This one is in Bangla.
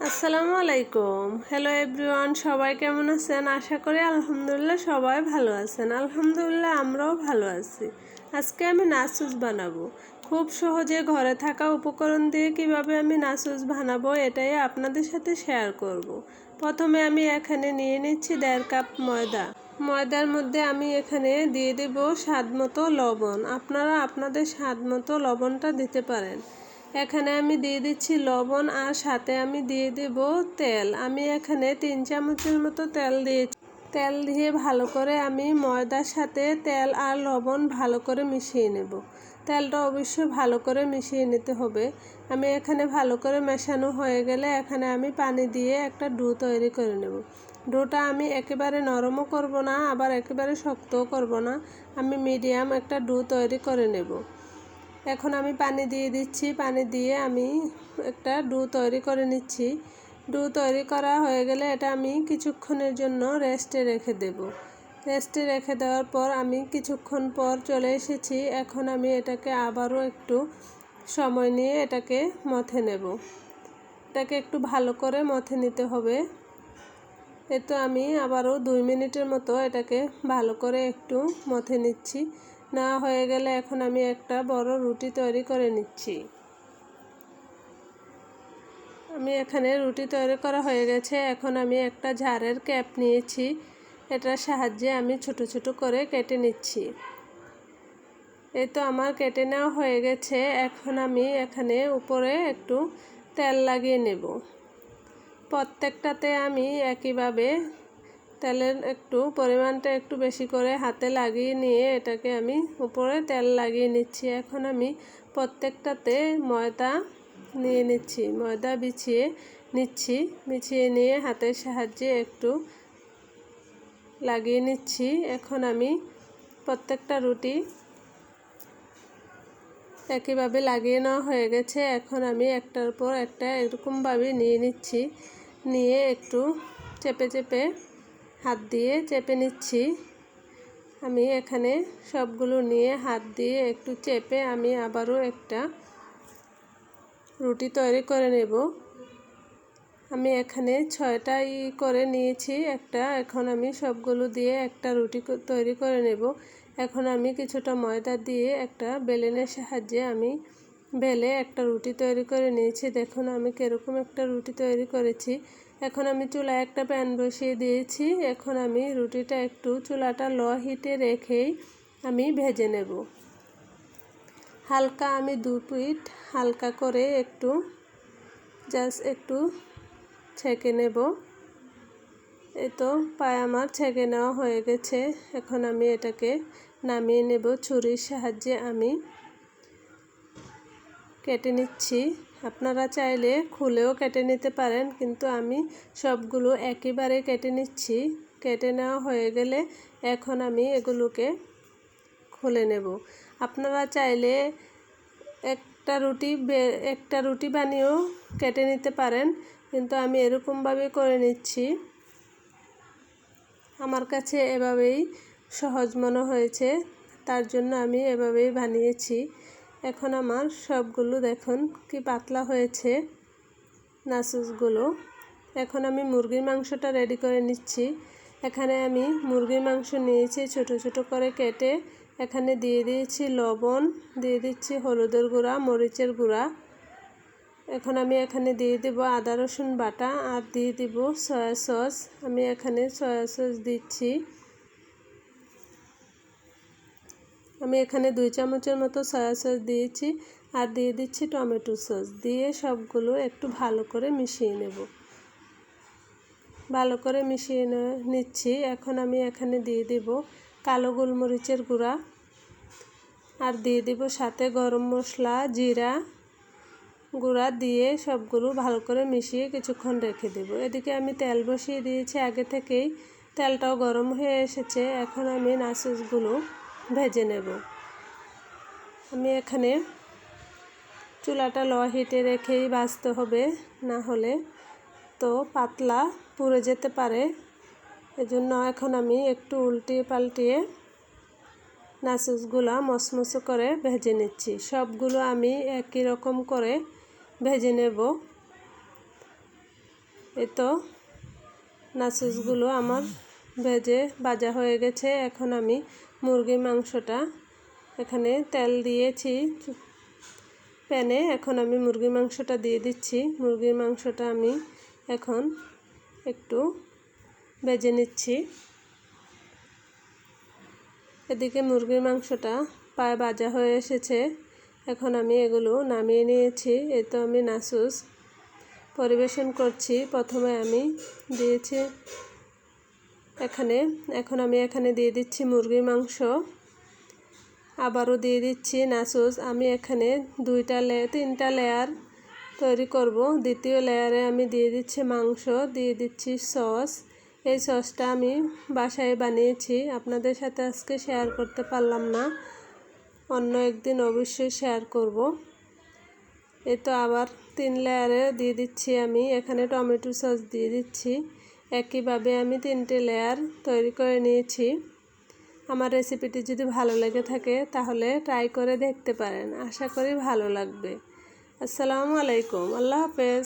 আসসালামু আলাইকুম। হ্যালো এভরিওয়ান, সবাই কেমন আছেন? আশা করি আলহামদুলিল্লাহ সবাই ভালো আছেন। আলহামদুলিল্লাহ আমরাও ভালো আছি। আজকে আমি নাচুস বানাবো। খুব সহজে ঘরে থাকা উপকরণ দিয়ে কিভাবে আমি নাচুস বানাবো এটাই আপনাদের সাথে শেয়ার করব। প্রথমে আমি এখানে নিয়ে নিচ্ছি 1.5 কাপ ময়দা। ময়দার মধ্যে আমি এখানে দিয়ে দেব স্বাদ মতো লবণ। আপনারা আপনাদের স্বাদ মতো লবণটা দিতে পারেন। এখানে আমি দিয়ে দিচ্ছি লবণ আর সাথে আমি দিয়ে দেব তেল। আমি এখানে 3 চামচের মতো তেল দিয়েছি। তেল দিয়ে ভালো করে আমি ময়দার সাথে তেল আর লবণ ভালো করে মিশিয়ে নেব। তেলটা অবশ্যই ভালো করে মিশিয়ে নিতে হবে। আমি এখানে ভালো করে মেশানো হয়ে গেলে এখানে আমি পানি দিয়ে একটা ডো তৈরি করে নেব। ডোটা আমি একেবারে নরমও করব না, আবার একেবারে শক্তও করব না। আমি মিডিয়াম একটা ডো তৈরি করে নেব। এখন আমি পানি দিয়ে দিচ্ছি। পানি দিয়ে আমি একটা ডো তৈরি করে নিচ্ছি। ডো তৈরি করা হয়ে গেলে এটা আমি কিছুক্ষণের জন্য রেস্টে রেখে দেব। রেস্টে রেখে দেওয়ার পর আমি কিছুক্ষণ পর চলে এসেছি। এখন আমি এটাকে আবারও একটু সময় নিয়ে এটাকে মথে নেব। এটাকে একটু ভালো করে মথে নিতে হবে। তো আমি আবারও 2 মিনিটের মতো এটাকে ভালো করে একটু মথে নিচ্ছি। না হয়ে গেলে এখন আমি একটা বড় রুটি তৈরি করে নিচ্ছি। আমি এখানে রুটি তৈরি করা হয়ে গেছে। এখন আমি একটা ঝাড়ের ক্যাপ নিয়েছি। এটার সাহায্যে আমি ছোট ছোট করে কেটে নিচ্ছি। এই তো আমার কেটে নেওয়া হয়ে গেছে। এখন আমি এখানে উপরে একটু তেল লাগিয়ে নেব। প্রত্যেকটাতে আমি একইভাবে তেলের একটু পরিমাণটা একটু বেশি করে হাতে লাগিয়ে নিয়ে এটাকে আমি উপরে তেল লাগিয়ে নিচ্ছি। এখন আমি প্রত্যেকটাতে ময়দা নিয়ে নিচ্ছি, ময়দা বিছিয়ে নিচ্ছি। বিছিয়ে নিয়ে হাতের সাহায্যে একটু লাগিয়ে নিচ্ছি। এখন আমি প্রত্যেকটা রুটি একইভাবে লাগিয়ে নেওয়া হয়ে গেছে। এখন আমি একটার পর একটা এরকমভাবে নিয়ে নিচ্ছি। নিয়ে একটু চেপে চেপে হাত দিয়ে চেপে নিচ্ছি। আমি এখানে সবগুলো নিয়ে হাত দিয়ে একটু চেপে আমি আবারও একটা রুটি তৈরি করে নেব। আমি এখানে 6টা করে নিয়েছি একটা। এখন আমি সবগুলো দিয়ে একটা রুটি তৈরি করে নেব। এখন আমি কিছুটা ময়দা দিয়ে একটা বেলনের সাহায্যে আমি বেলে একটা রুটি তৈরি করে নিয়েছি। দেখুন আমি কীরকম একটা রুটি তৈরি করেছি। এখন আমি চুলায় একটা প্যান বসিয়ে দিয়েছি। এখন আমি রুটিটা একটু চুলাটা লো হিটে রেখেই আমি ভেজে নেব। হালকা আমি 2 পিঠ হালকা করে একটু জাস্ট একটু ছেঁকে নেব। এই তো পায়ে আমার ছেঁকে নেওয়া হয়ে গেছে। এখন আমি এটাকে নামিয়ে নেব। ছুরির সাহায্যে আমি কেটে নিচ্ছি। আপনারা চাইলে খুলেও কেটে নিতে পারেন, কিন্তু আমি সবগুলো একেবারে কেটে নিচ্ছি। কেটে নেওয়া হয়ে গেলে এখন আমি এগুলোকে খুলে নেব। আপনারা চাইলে একটা রুটি বানিয়েও কেটে নিতে পারেন, কিন্তু আমি এরকমভাবে করে নিচ্ছি। আমার কাছে এভাবেই সহজ মনে হয়েছে, তার জন্য আমি এভাবেই বানিয়েছি। এখন আমার সবগুলো দেখুন কি পাতলা হয়েছে নাচুসগুলো। এখন আমি মুরগির মাংসটা রেডি করে নিচ্ছি। এখানে আমি মুরগির মাংস নিয়েছি ছোট ছোট করে কেটে। এখানে দিয়ে দিয়েছি লবণ, দিয়ে দিচ্ছি হলুদের গুঁড়া, মরিচের গুঁড়া। এখন আমি এখানে দিয়ে দেব আদা রসুন বাটা আর দিয়ে দেব সয়া সস। আমি এখানে সয়া সস দিচ্ছি। আমি এখানে 2 চামচের মতো সয়া সস দিয়েছি আর দিয়ে দিচ্ছি টমেটো সস। দিয়ে সবগুলো একটু ভালো করে মিশিয়ে নেব। ভালো করে মিশিয়ে নিচ্ছি। এখন আমি এখানে দিয়ে দেব কালো গোলমরিচের গুঁড়া আর দিয়ে দেব সাথে গরম মশলা, জিরা গুঁড়া দিয়ে সবগুলো ভালো করে মিশিয়ে কিছুক্ষণ রেখে দেব। এদিকে আমি তেল বসিয়ে দিয়েছি আগে থেকেই। তেলটাও গরম হয়ে এসেছে। এখন আমি নাচুসগুলো ভেজে নেব। আমি এখানে চুলাটা লো হিটে রেখেই ভাজতে হবে, না হলে তো পাতলা পুড়ে যেতে পারে। এজন্য এখন আমি একটু উল্টিয়ে পাল্টিয়ে নাচুসগুলো মচমচে করে ভেজে নিচ্ছি। সবগুলো আমি একই রকম করে ভেজে নেব। এই তো নাচুসগুলো আমার ভাজা হয়ে গেছে। এখন আমি মুরগির মাংসটা এখানে তেল দিয়েছি প্যানে। এখন আমি মুরগির মাংসটা দিয়ে দিচ্ছি। মুরগির মাংসটা আমি এখন একটু ভেজে নিচ্ছি। এদিকে মুরগির মাংসটা প্রায় ভাজা হয়ে এসেছে। এখন আমি এগুলো নামিয়ে নিয়েছি। এই তো আমি নাচুস পরিবেশন করছি। প্রথমে আমি দিয়েছি এখন আমি এখানে দিয়ে দিচ্ছি মুরগির মাংস, আবারও দিয়ে দিচ্ছি নাচুস। আমি এখানে 3টা লেয়ার তৈরি করব। দ্বিতীয় লেয়ারে আমি দিয়ে দিচ্ছি মাংস, দিয়ে দিচ্ছি সস। এই সসটা আমি বাসায় বানিয়েছি, আপনাদের সাথে আজকে শেয়ার করতে পারলাম না, অন্য একদিন অবশ্যই শেয়ার করব। এই তো আবার 3 লেয়ারে দিয়ে দিচ্ছি আমি এখানে টমেটো সস দিয়ে দিচ্ছি। একইভাবে আমি 3টে লেয়ার তৈরি করে নিয়েছি। আমার রেসিপিটি যদি ভালো লেগে থাকে তাহলে ট্রাই করে দেখতে পারেন, আশা করি ভালো লাগবে। আসসালামু আলাইকুম, আল্লাহ হাফেজ।